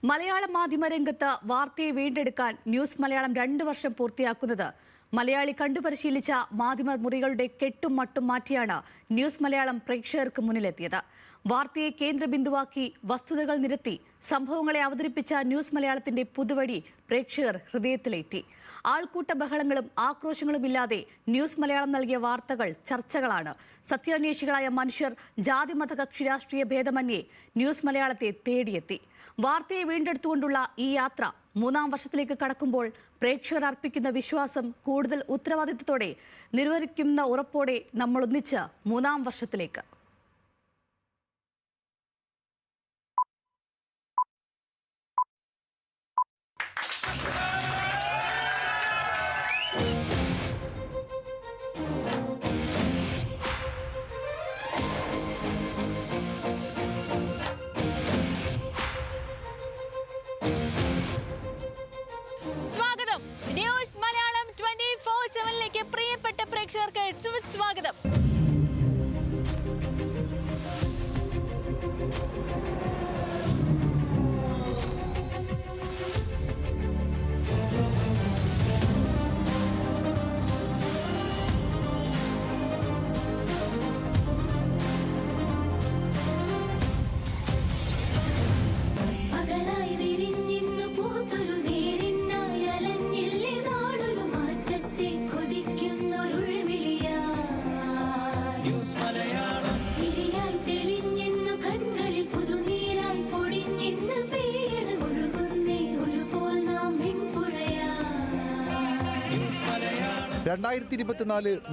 മലയാള മാധ്യമരംഗത്ത് വാർത്തയെ വീണ്ടെടുക്കാൻ ന്യൂസ് മലയാളം 2 വർഷം പൂർത്തിയാക്കുന്നത് മലയാളി കണ്ടുപരിശീലിച്ച മാധ്യമ മുറികളുടെ കെട്ടും മട്ടും മാറ്റിയാണ് ന്യൂസ് മലയാളം പ്രേക്ഷകർക്ക് മുന്നിലെത്തിയത്. വാർത്തയെ കേന്ദ്രബിന്ദുവാക്കി വസ്തുതകൾ നിരത്തി സംഭവങ്ങളെ അവതരിപ്പിച്ച ന്യൂസ് മലയാളത്തിന്റെ പുതുവഴി പ്രേക്ഷകർ ഹൃദയത്തിലേറ്റി. ആൾക്കൂട്ട ബഹളങ്ങളും ആക്രോശങ്ങളുമില്ലാതെ ന്യൂസ് മലയാളം നൽകിയ വാർത്തകൾ ചർച്ചകളാണ്. സത്യാന്വേഷികളായ മനുഷ്യർ ജാതിമത കക്ഷി രാഷ്ട്രീയ ഭേദമന്യേ ന്യൂസ് മലയാളത്തെ തേടിയെത്തി. വാർത്തയെ വീണ്ടെടുത്തുകൊണ്ടുള്ള ഈ യാത്ര 3-ാം വർഷത്തിലേക്ക് കടക്കുമ്പോൾ പ്രേക്ഷകർ അർപ്പിക്കുന്ന വിശ്വാസം കൂടുതൽ ഉത്തരവാദിത്തത്തോടെ നിർവഹിക്കുന്ന ഉറപ്പോടെ നമ്മൾ ഒന്നിച്ച് 3-ാം വർഷത്തിലേക്ക്. ന്യൂസ് മലയാളം 24/7 പ്രിയപ്പെട്ട പ്രേക്ഷകർക്ക് സുസ്വാഗതം.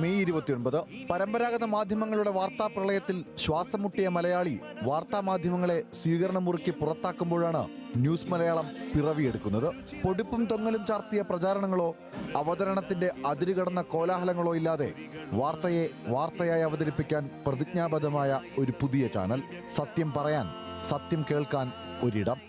മെയ് 29 പരമ്പരാഗത മാധ്യമങ്ങളുടെ വാർത്താ പ്രളയത്തിൽ ശ്വാസം മുട്ടിയ മലയാളി വാർത്താ മാധ്യമങ്ങളെ സ്വീകരണ മുറിക്ക് പുറത്താക്കുമ്പോഴാണ് ന്യൂസ് മലയാളം പിറവിയെടുക്കുന്നത്. പൊടിപ്പും തൊങ്ങലും ചാർത്തിയ പ്രചാരണങ്ങളോ അവതരണത്തിന്റെ അതിരുകടന്ന കോലാഹലങ്ങളോ ഇല്ലാതെ വാർത്തയെ വാർത്തയായി അവതരിപ്പിക്കാൻ പ്രതിജ്ഞാബദ്ധമായ ഒരു പുതിയ ചാനൽ. സത്യം പറയാൻ, സത്യം കേൾക്കാൻ ഒരിടം.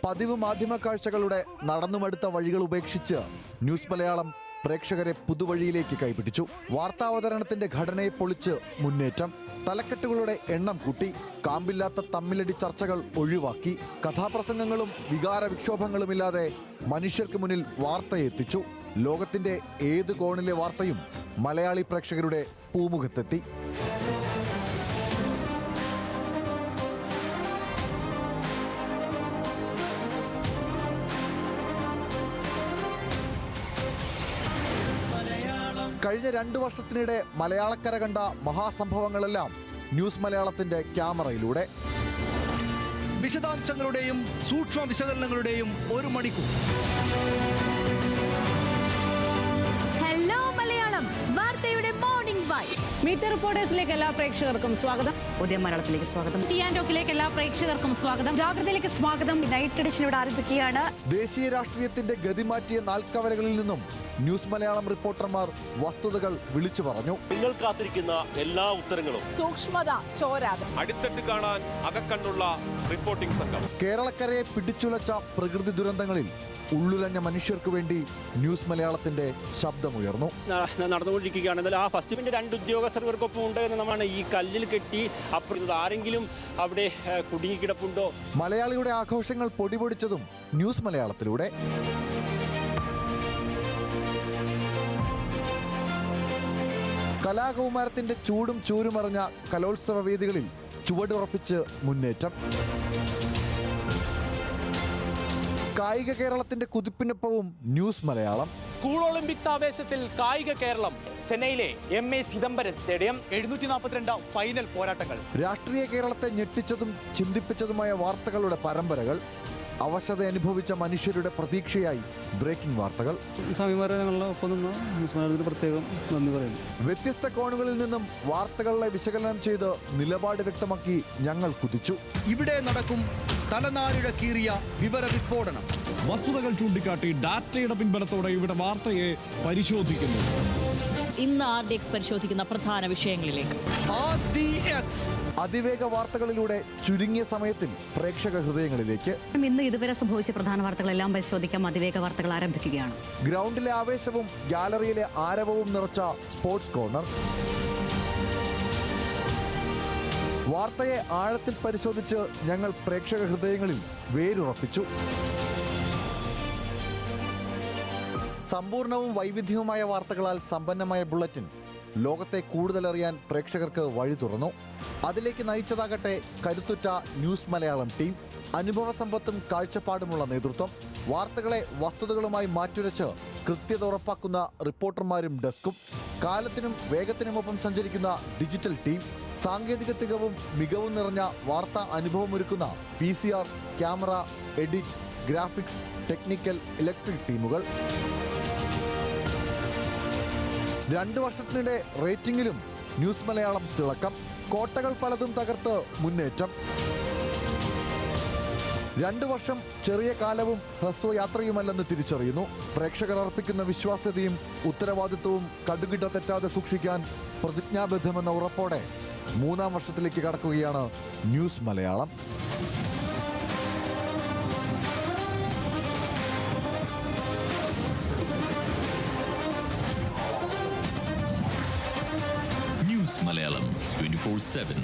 പതിവ് മാധ്യമ കാഴ്ചകളുടെ നടന്നുമടുത്ത വഴികൾ ഉപേക്ഷിച്ച് ന്യൂസ് മലയാളം പ്രേക്ഷകരെ പുതുവഴിയിലേക്ക് കൈപിടിച്ചു. വാർത്താവതരണത്തിന്റെ ഘടനയെ പൊളിച്ച് മുന്നേറ്റം. തലക്കെട്ടുകളുടെ എണ്ണം കൂട്ടി. കാമ്പില്ലാത്ത തമ്മിലടി ചർച്ചകൾ ഒഴിവാക്കി. കഥാപ്രസംഗങ്ങളും വികാര വിക്ഷോഭങ്ങളുമില്ലാതെ മനുഷ്യർക്ക് മുന്നിൽ വാർത്തയെത്തിച്ചു. ലോകത്തിന്റെ ഏത് കോണിലെ വാർത്തയും മലയാളി പ്രേക്ഷകരുടെ പൂമുഖത്തെത്തി. കഴിഞ്ഞ 2 വർഷത്തിനിടെ മലയാളക്കര കണ്ട മഹാസംഭവങ്ങളെല്ലാം ന്യൂസ് മലയാളത്തിന്റെ ക്യാമറയിലൂടെ. വിശദാംശങ്ങളുടെയും സൂക്ഷ്മ വിശകലനങ്ങളുടെയും 1 മണിക്കൂർ. ഹലോ മലയാളം വാർത്തയുടെ മോർണിംഗ് വൈബ്. മീറ്റ് റിപ്പോർട്ടേഴ്സിലേക്ക് എല്ലാ പ്രേക്ഷകർക്കും സ്വാഗതം. പുതിയ മലയാളത്തിലേക്ക് സ്വാഗതം. ടോക്കിലേക്ക് എല്ലാ പ്രേക്ഷകർക്കും സ്വാഗതം. ജാഗ്രതയിലേക്ക് സ്വാഗതം. നൈറ്റ് എഡിഷനോട് ആരംഭിക്കുകയാണ്. ദേശീയ രാഷ്ട്രീയത്തിന്റെ ഗതിമാറ്റിയ നാൽക്കവലകളിൽ നിന്നും ന്യൂസ് മലയാളം റിപ്പോർട്ടർമാർ വസ്തുതകൾ വിളിച്ചു പറഞ്ഞു. നിങ്ങൾ കാത്തിരിക്കുന്ന എല്ലാ ഉത്തരങ്ങളും സൂക്ഷ്മത ചോരാതെ അടിത്തട്ട് കാണാൻ അകക്കണ്ണുള്ള റിപ്പോർട്ടിംഗ് സംഘം. കേരളക്കരയെ പിടിച്ചുലച്ച പ്രകൃതി ദുരന്തങ്ങളിൽ ഉള്ളുലഞ്ഞ മനുഷ്യർക്ക് വേണ്ടി ന്യൂസ് മലയാളത്തിന്റെ ശബ്ദമുയർന്നു. നടന്നുകൊണ്ടിരിക്കുകയാണ്. എന്നാൽ ആ ഫസ്റ്റ് 2 ഉദ്യോഗസ്ഥർക്കൊപ്പം ഉണ്ട് എന്ന് നമ്മളാണ് ഈ കല്ലിൽ കെട്ടി അപ്പുറത്ത് ആരെങ്കിലും അവിടെ കുടുങ്ങിക്കിടപ്പുണ്ടോ. മലയാളിയുടെ ആഘോഷങ്ങൾ പൊടിപൊടിച്ചതും ന്യൂസ് മലയാളത്തിലൂടെ. കലാകൗമാരത്തിന്റെ ചൂടും ചൂരുമറിഞ്ഞ കലോത്സവ വേദികളിൽ ചുവടുറപ്പിച്ച് മുന്നേറ്റം. കായിക കേരളത്തിന്റെ കുതിപ്പിനൊപ്പവും ന്യൂസ് മലയാളം. സ്കൂൾ ഒളിമ്പിക്സ് ആവേശത്തിൽ കായിക കേരളം. ചെന്നൈയിലെ MA ചിദംബരം സ്റ്റേഡിയം. 742 ഫൈനൽ പോരാട്ടങ്ങൾ. രാഷ്ട്രീയ കേരളത്തെ ഞെട്ടിച്ചതും ചിന്തിപ്പിച്ചതുമായ വാർത്തകളുടെ പരമ്പരകൾ. അവശത അനുഭവിച്ച മനുഷ്യരുടെ പ്രതീക്ഷയായി ബ്രേക്കിംഗ് വാർത്തകൾ. വ്യത്യസ്ത കോണുകളിൽ നിന്നും വാർത്തകളെ വിശകലനം ചെയ്ത് നിലപാട് വ്യക്തമാക്കി ഞങ്ങൾ കുതിച്ചു. ഇവിടെ നടക്കും തലനാരിഴ കീറിയ വിവര വിസ്ഫോടനം. വസ്തുതകൾ ചൂണ്ടിക്കാട്ടി ഡാറ്റയുടെ പിൻബലത്തോടെ ഇവിടെ വാർത്തയെ പരിശോധിക്കുന്നു. ഇന്ന് RDX പരിശോധിക്കുന്ന പ്രധാന വിഷയങ്ങളിലേക്ക്. RDX. അതിവേഗ വാർത്തകളിലൂടെ ചുരുങ്ങിയ സമയത്തിൽ പ്രേക്ഷക ഹൃദയങ്ങളിലേക്ക്. ഇന്ന് ഇതുവരെ സംഭവിച്ച പ്രധാന വാർത്തകളെല്ലാം പരിശോധിക്കാം. അതിവേഗ വാർത്തകൾ ആരംഭിക്കുകയാണ്. ഗ്രൗണ്ടിലെ ആവേശവും ഗാലറിയിലെ ആരവവും നിറച്ച സ്പോർട്സ് കോർണർ. വാർത്തയെ ആഴത്തിൽ പരിശോധിച്ച് ഞങ്ങൾ പ്രേക്ഷക ഹൃദയങ്ങളിൽ വേരുറപ്പിച്ചു. സമ്പൂർണവും വൈവിധ്യവുമായ വാർത്തകളാൽ സമ്പന്നമായ ബുള്ളറ്റിൻ ലോകത്തെ കൂടുതലറിയാൻ പ്രേക്ഷകർക്ക് വഴി തുറന്നു. അതിലേക്ക് നയിച്ചതാകട്ടെ കരുത്തുറ്റ ന്യൂസ് മലയാളം ടീം. അനുഭവ സമ്പത്തും കാഴ്ചപ്പാടുമുള്ള നേതൃത്വം. വാർത്തകളെ വസ്തുതകളുമായി മാറ്റുരച്ച് കൃത്യത ഉറപ്പാക്കുന്ന റിപ്പോർട്ടർമാരും ഡെസ്കും. കാലത്തിനും വേഗത്തിനുമൊപ്പം സഞ്ചരിക്കുന്ന ഡിജിറ്റൽ ടീം. സാങ്കേതിക തികവും മികവും നിറഞ്ഞ വാർത്താ അനുഭവമൊരുക്കുന്ന PCR, camera, edit, graphics, technical, electric ടീമുകൾ. 2 വർഷത്തിനിടെ റേറ്റിംഗിലും ന്യൂസ് മലയാളം തിളക്കം. കോട്ടകൾ പലതും തകർത്ത് മുന്നേറ്റം. 2 വർഷം ചെറിയ കാലവും ഹ്രസ്വയാത്രയുമല്ലെന്ന് തിരിച്ചറിയുന്നു. പ്രേക്ഷകർ അർപ്പിക്കുന്ന വിശ്വാസ്യതയും ഉത്തരവാദിത്വവും കടുകിട തെറ്റാതെ സൂക്ഷിക്കാൻ പ്രതിജ്ഞാബദ്ധമെന്ന ഉറപ്പോടെ 3ാം വർഷത്തിലേക്ക് കടക്കുകയാണ് ന്യൂസ് മലയാളം. News Malayalam 24/7.